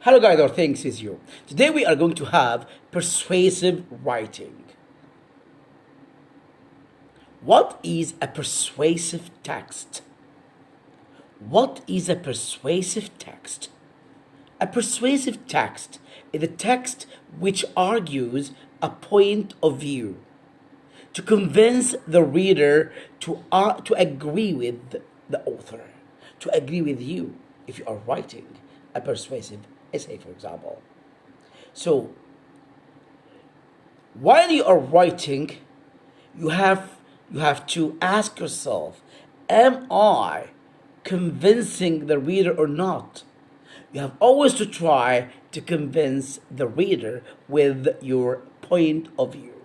Hello guys, our thanks is you. Today we are going to have persuasive writing. What is a persuasive text? What is a persuasive text? A persuasive text is a text which argues a point of view to convince the reader to agree with the author, to agree with you if you are writing a persuasive essay, for example. So, while you are writing, you have to ask yourself, am I convincing the reader or not? You have always to try to convince the reader with your point of view.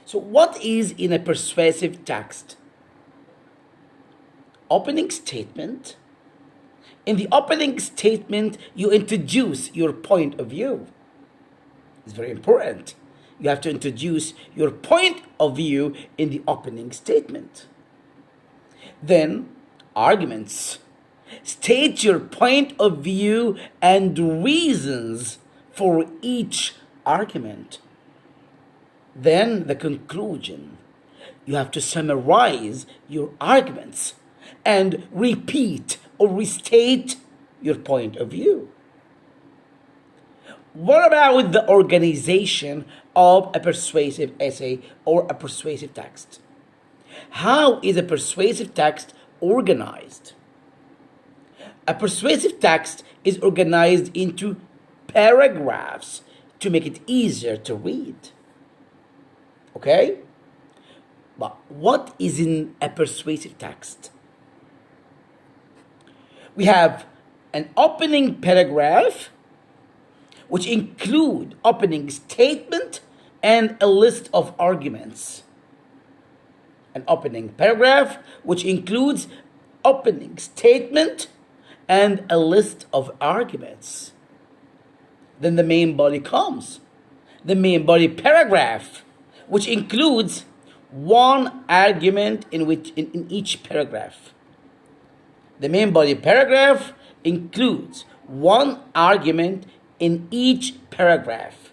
So what is in a persuasive text? Opening statement. In the opening statement, you introduce your point of view. It's very important. You have to introduce your point of view in the opening statement. Then, arguments. State your point of view and reasons for each argument. Then, the conclusion. You have to summarize your arguments and repeat or restate your point of view. What about the organization of a persuasive essay or a persuasive text? How is a persuasive text organized? A persuasive text is organized into paragraphs to make it easier to read. Okay? But what is in a persuasive text? We have an opening paragraph, which include opening statement and a list of arguments. An opening paragraph, which includes opening statement and a list of arguments. Then the main body comes. The main body paragraph, which includes one argument in each paragraph. The main body paragraph includes one argument in each paragraph.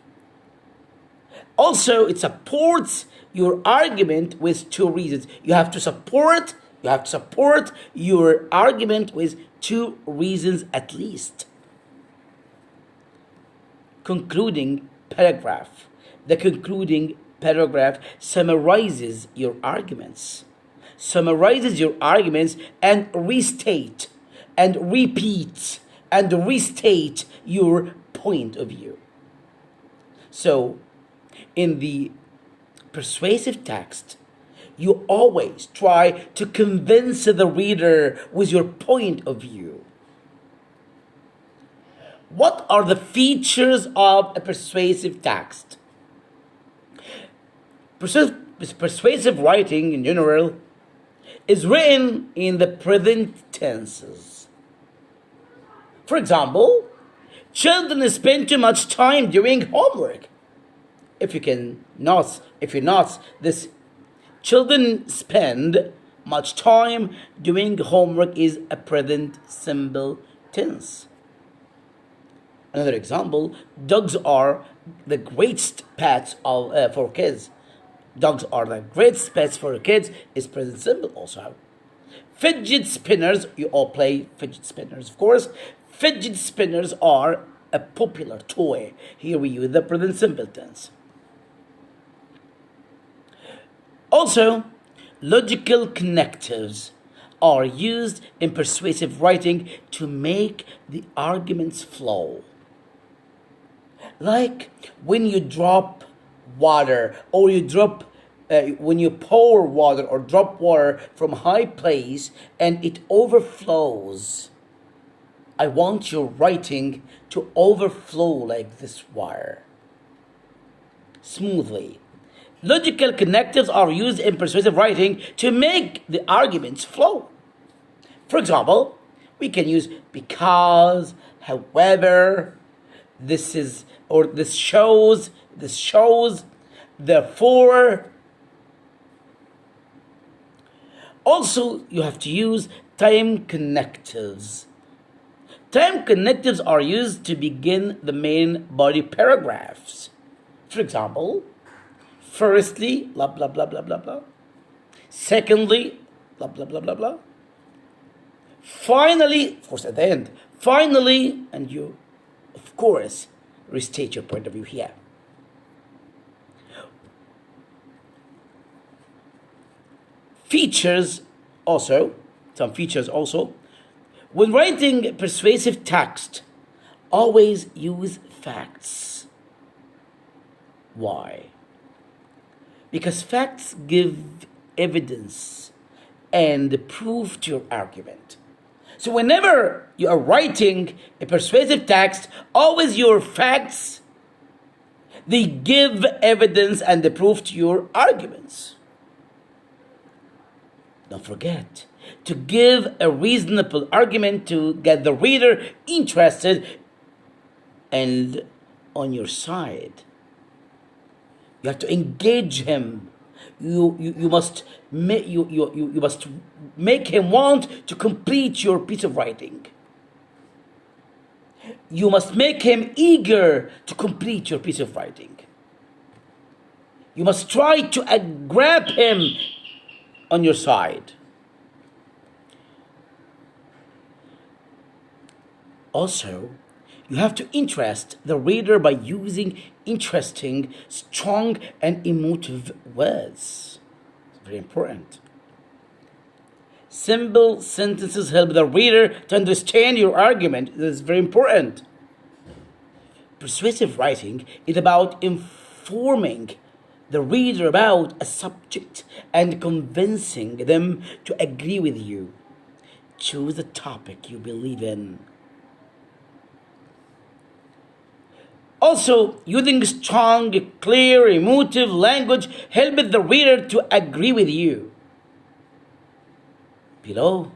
Also, it supports your argument with two reasons. You have to support your argument with two reasons at least. Concluding paragraph. The concluding paragraph summarizes your arguments. And restate and repeat and restate your point of view. So, in the persuasive text, you always try to convince the reader with your point of view. What are the features of a persuasive text? Persuasive writing in general is written in the present tenses. For example, children spend too much time doing homework. If you not, this children spend much time doing homework is a present simple tense. Another example, dogs are the greatest pets for kids. Dogs are the greatest pets for kids is present simple also. Fidget spinners, you all play fidget spinners, of course. Fidget spinners are a popular toy. Here we use the present simple tense. Also, logical connectives are used in persuasive writing to make the arguments flow. Like when you drop water or when you pour water or drop water from a high place and it overflows. I want your writing to overflow like this water smoothly. Logical connectives are used in persuasive writing to make the arguments flow. For example, we can use because, however, this shows, therefore. Also, you have to use time connectives Time connectives are used to begin the main body paragraphs. For example, firstly, blah blah blah blah blah blah. Secondly, blah blah blah blah blah. Finally, of course, at the end, finally, and you, of course, restate your point of view here. Features also, some features also. When writing persuasive text, always use facts. Why? Because facts give evidence and proof to your argument. So whenever you are writing a persuasive text, always your facts, they give evidence and the proof to your arguments. Don't forget to give a reasonable argument to get the reader interested and on your side. You have to engage him. You must make him want to complete your piece of writing. You must make him eager to complete your piece of writing. You must try to grab him on your side. Also, you have to interest the reader by using interesting, strong, and emotive words. It's very important. Simple sentences help the reader to understand your argument. This is very important. Persuasive writing is about informing the reader about a subject and convincing them to agree with you. Choose a topic you believe in. Also, using strong, clear, emotive language helps the reader to agree with you. Below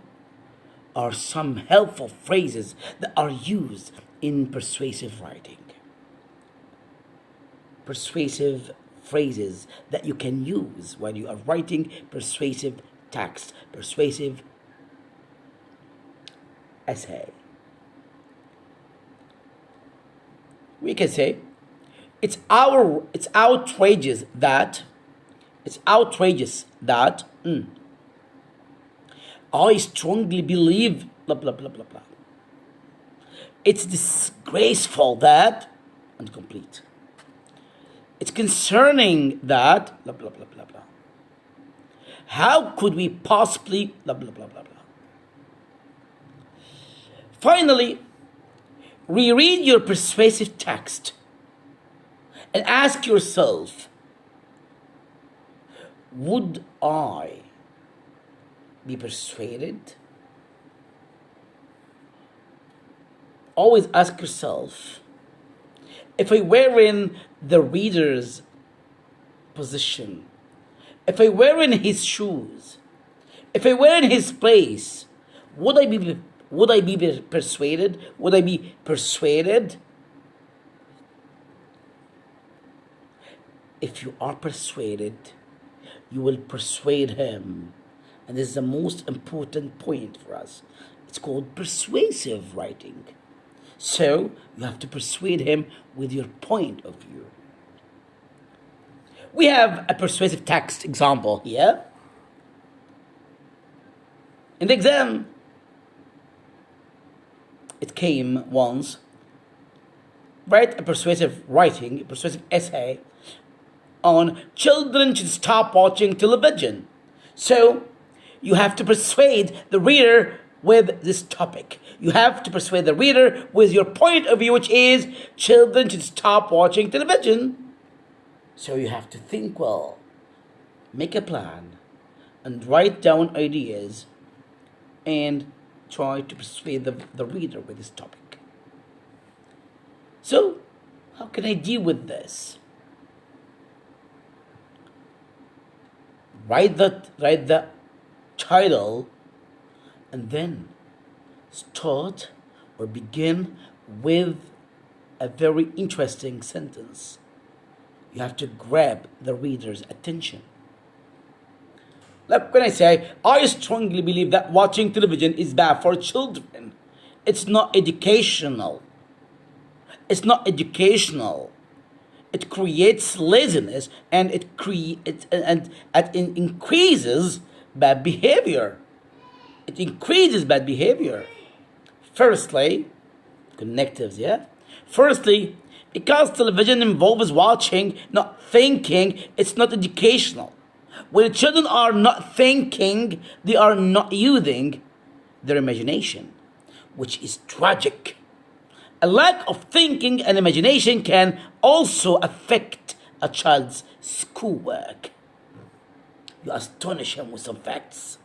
are some helpful phrases that are used in persuasive writing. Persuasive phrases that you can use when you are writing persuasive text, persuasive essay. We can say, it's outrageous that I strongly believe blah blah blah blah blah. It's disgraceful that, and complete. It's concerning that blah blah blah blah blah. How could we possibly blah blah blah blah blah. Finally, reread your persuasive text and ask yourself, would I be persuaded? Always ask yourself, if I were in the reader's position, if I were in his shoes, if I were in his place, would I be persuaded? Would I be persuaded? If you are persuaded, you will persuade him. And this is the most important point for us. It's called persuasive writing. So, you have to persuade him with your point of view. We have a persuasive text example here. In the exam, it came once. Write a persuasive essay on children should stop watching television. So, you have to persuade the reader with this topic. You have to persuade the reader with your point of view, which is children should stop watching television. So you have to think well, make a plan, and write down ideas, and try to persuade the reader with this topic. So, how can I deal with this? Write the title, and then start or begin with a very interesting sentence. You have to grab the reader's attention. Like when I say, I strongly believe that watching television is bad for children. It's not educational. It's not educational. It creates laziness, and it increases bad behavior. It increases bad behavior. Firstly, connectives, yeah? Firstly, because television involves watching, not thinking, it's not educational. When children are not thinking, they are not using their imagination, which is tragic. A lack of thinking and imagination can also affect a child's schoolwork. You astonish him with some facts.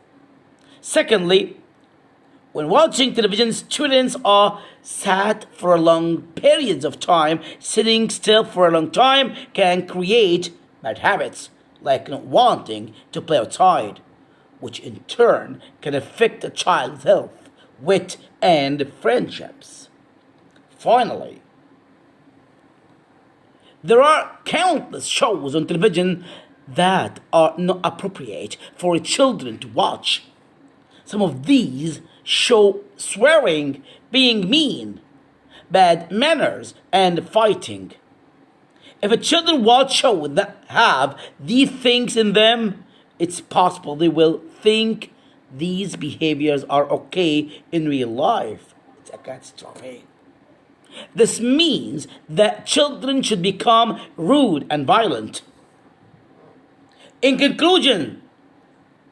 Secondly, when watching television, students are sat for long periods of time. Sitting still for a long time can create bad habits, like not wanting to play outside, which in turn can affect a child's health, wit, and friendships. Finally, there are countless shows on television that are not appropriate for children to watch. Some of these show swearing, being mean, bad manners, and fighting. If a children watch shows that have these things in them, it's possible they will think these behaviors are okay in real life. It's a catastrophe. This means that children should become rude and violent. In conclusion,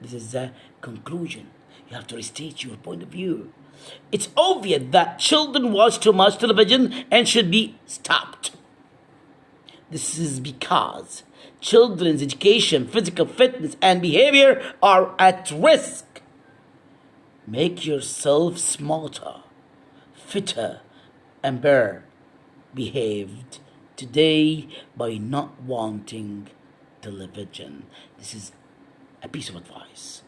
this is the conclusion. You have to restate your point of view. It's obvious that children watch too much television and should be stopped. This is because children's education, physical fitness, and behavior are at risk. Make yourself smarter, fitter, and better behaved today by not wanting television. This is a piece of advice.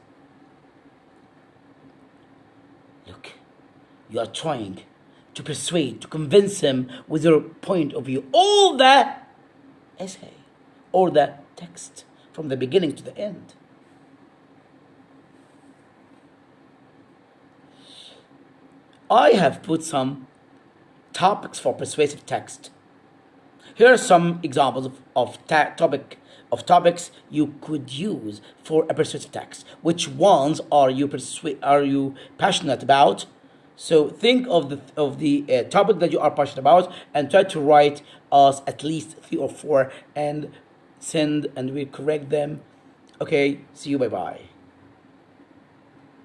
Look, you are trying to persuade, to convince him with your point of view. All the essay or the text from the beginning to the end. I have put some topics for persuasive text. Here are some examples of topics you could use for a persuasive text. Which ones are you passionate about? So think of the topic that you are passionate about and try to write us at least 3 or 4 and send, and we correct them. Okay, see you, bye bye.